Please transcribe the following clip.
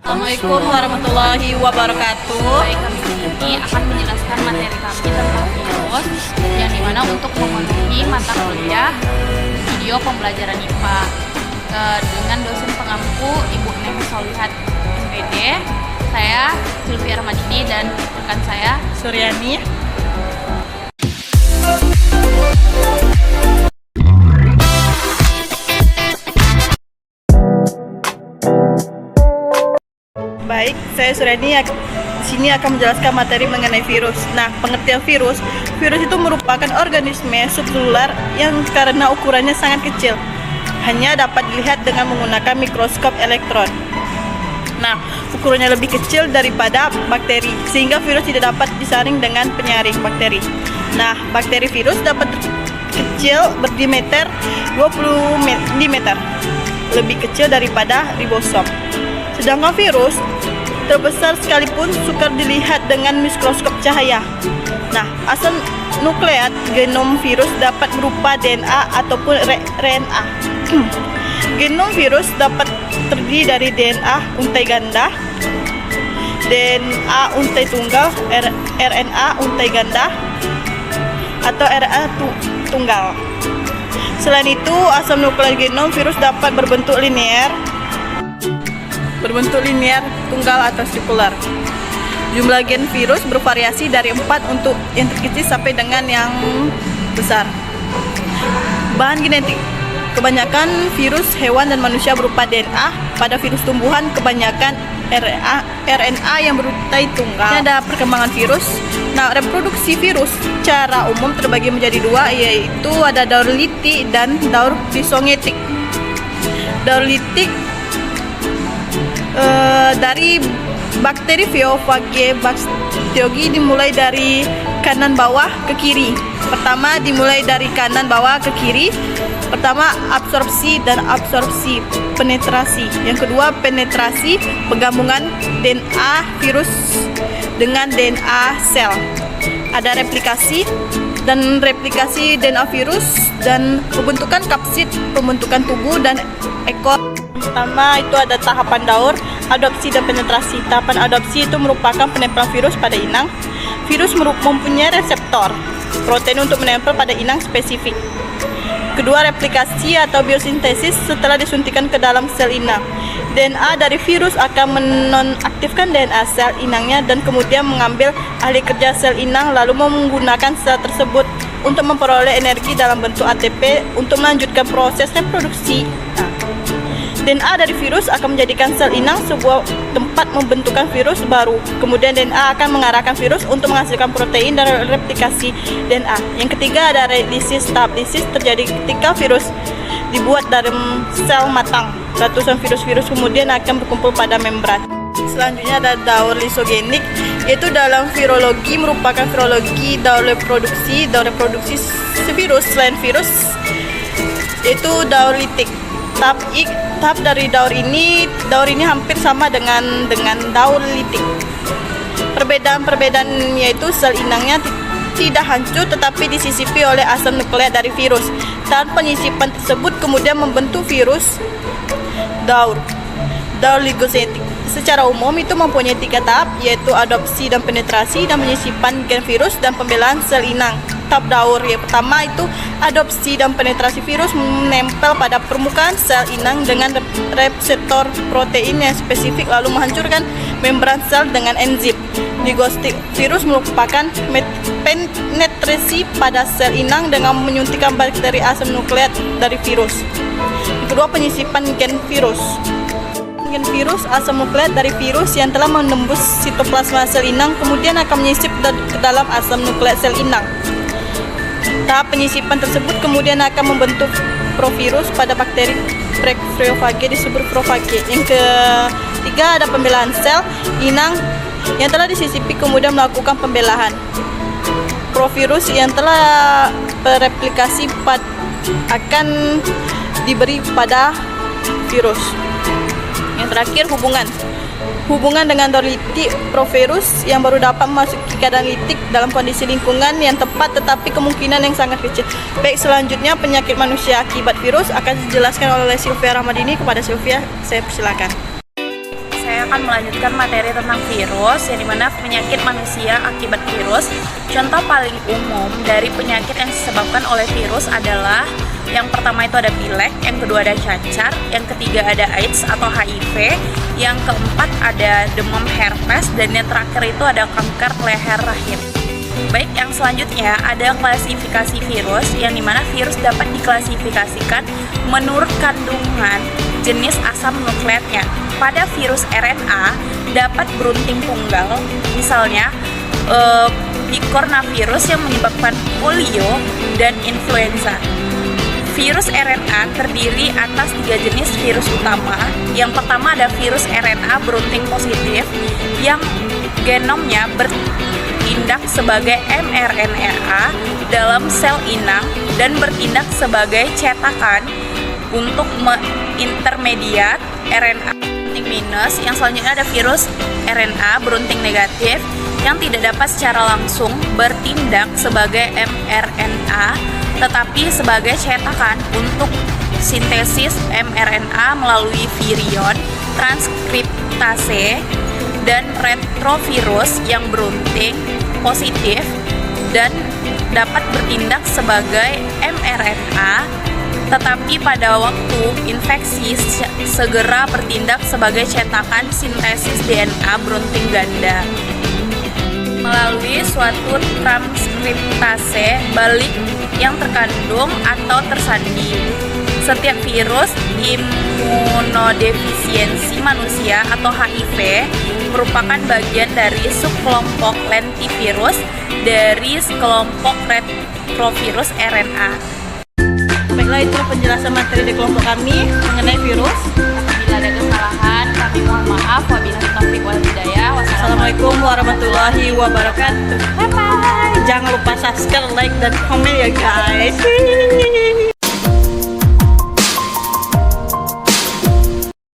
Assalamualaikum warahmatullahi wabarakatuh. Baik, kami di sini akan menjelaskan materi kami tentang virus, yang dimana untuk memenuhi mata kuliah video pembelajaran IPA dengan dosen pengampu Ibu Neng Solihat MPD, saya Sylvia Rahmadini dan rekan saya Suryani. Baik, saya Suryani di sini akan menjelaskan materi mengenai virus. Nah, pengertian virus itu merupakan organisme subselular yang karena ukurannya sangat kecil, hanya dapat dilihat dengan menggunakan mikroskop elektron. Nah, ukurannya lebih kecil daripada bakteri, sehingga virus tidak dapat disaring dengan penyaring bakteri. Nah, bakteri virus dapat kecil berdiameter 20 mm, lebih kecil daripada ribosom. Sedangkan virus terbesar sekalipun sukar dilihat dengan mikroskop cahaya. Nah, asal nukleat genom virus dapat berupa DNA ataupun RNA. Genom virus dapat terdiri dari DNA untai ganda, DNA untai tunggal, RNA untai ganda, atau RNA tunggal. Selain itu, asam nukleat genom virus dapat berbentuk linear, tunggal atau sirkular. Jumlah gen virus bervariasi dari 4 untuk yang terkecil sampai dengan yang besar. Bahan genetik kebanyakan virus hewan dan manusia berupa DNA. Pada virus tumbuhan kebanyakan RNA yang berutai tunggal. Ini ada perkembangan virus. Nah, reproduksi virus secara umum terbagi menjadi dua, yaitu ada daur litik dan daur pisogenetik. Daur litik dari bakteri Phaeophaga bakteriogi dimulai dari kanan bawah ke kiri. Pertama dimulai dari kanan bawah ke kiri. Pertama absorpsi dan absorpsi penetrasi. Yang kedua penetrasi, penggabungan DNA virus dengan DNA sel. Ada replikasi dan replikasi DNA virus dan pembentukan kapsid, pembentukan tubuh dan ekor. Pertama itu ada tahapan daur, adopsi dan penetrasi. Tahapan adopsi itu merupakan penempelan virus pada inang. Virus mempunyai reseptor protein untuk menempel pada inang spesifik. Kedua, replikasi atau biosintesis setelah disuntikan ke dalam sel inang. DNA dari virus akan menonaktifkan DNA sel inangnya dan kemudian mengambil ahli kerja sel inang lalu menggunakan sel tersebut untuk memperoleh energi dalam bentuk ATP untuk melanjutkan proses reproduksi. DNA dari virus akan menjadikan sel inang sebuah tempat membentukkan virus baru. Kemudian DNA akan mengarahkan virus untuk menghasilkan protein dan replikasi DNA. Yang ketiga ada lisis. Tahap lisis terjadi ketika virus dibuat dari sel matang. Ratusan virus-virus kemudian akan berkumpul pada membran. Selanjutnya ada daur lisogenik, yaitu dalam virologi merupakan virologi daur reproduksi virus selain virus, yaitu daur litik. Tahap dari daur ini hampir sama dengan daur litik. Perbedaan yaitu sel inangnya tidak hancur tetapi disisipi oleh asam nukleat dari virus. Dan penyisipan tersebut kemudian membentuk virus daur ligosetik. Secara umum itu mempunyai 3 tahap, yaitu adopsi dan penetrasi dan penyisipan gen virus dan pembelaan sel inang. Tahap daur yang pertama itu adopsi dan penetrasi virus menempel pada permukaan sel inang dengan reseptor protein yang spesifik lalu menghancurkan membran sel dengan enzim. Ligostik virus merupakan penetrasi pada sel inang dengan menyuntikkan bakteri asam nukleat dari virus. Kedua, penyisipan gen virus. Gen virus asam nukleat dari virus yang telah menembus sitoplasma sel inang kemudian akan menyisip ke dalam asam nukleat sel inang. Tahap penyisipan tersebut kemudian akan membentuk provirus pada bakteri Phaeophaga disebut prophage. Yang ketiga ada pembelaan sel inang yang telah disisipi kemudian melakukan pembelahan. Provirus yang telah bereplikasi akan diberi pada virus. Yang terakhir hubungan dengan daur litik provirus yang baru dapat memasuki keadaan litik dalam kondisi lingkungan yang tepat tetapi kemungkinan yang sangat kecil. Baik, selanjutnya penyakit manusia akibat virus akan dijelaskan oleh Sylvia Rahmadini. Kepada Sylvia, saya persilakan. Saya akan melanjutkan materi tentang virus, yang dimana penyakit manusia akibat virus. Contoh paling umum dari penyakit yang disebabkan oleh virus adalah yang pertama itu ada pilek, yang kedua ada cacar, yang ketiga ada AIDS atau HIV, yang keempat ada demam herpes, dan yang terakhir itu ada kanker leher rahim. Baik, yang selanjutnya ada klasifikasi virus, yang dimana virus dapat diklasifikasikan menurut kandungan jenis asam nukleatnya. Pada virus RNA dapat berunting tunggal, misalnya picornavirus yang menyebabkan polio dan influenza. Virus RNA terdiri atas 3 jenis virus utama. Yang pertama ada virus RNA berunting positif yang genomnya bertindak sebagai mRNA dalam sel inang dan bertindak sebagai cetakan untuk mengintermediat RNA berunting minus. Yang selanjutnya ada virus RNA berunting negatif yang tidak dapat secara langsung bertindak sebagai mRNA tetapi sebagai cetakan untuk sintesis mRNA melalui virion, transkriptase, dan retrovirus yang berunting positif dan dapat bertindak sebagai mRNA tetapi pada waktu infeksi segera bertindak sebagai cetakan sintesis DNA berunting ganda melalui suatu transkriptase balik yang terkandung atau tersandi. Setiap virus imunodefisiensi manusia atau HIV merupakan bagian dari subkelompok lentivirus dari kelompok retrovirus RNA. Baiklah, itu penjelasan materi di kelompok kami mengenai virus. Bila ada kesalahan, kami mohon maaf. Wabillahi taufiq wal hidayah. Assalamualaikum warahmatullahi wabarakatuh. Bye bye. Jangan lupa subscribe, like, dan komen ya guys.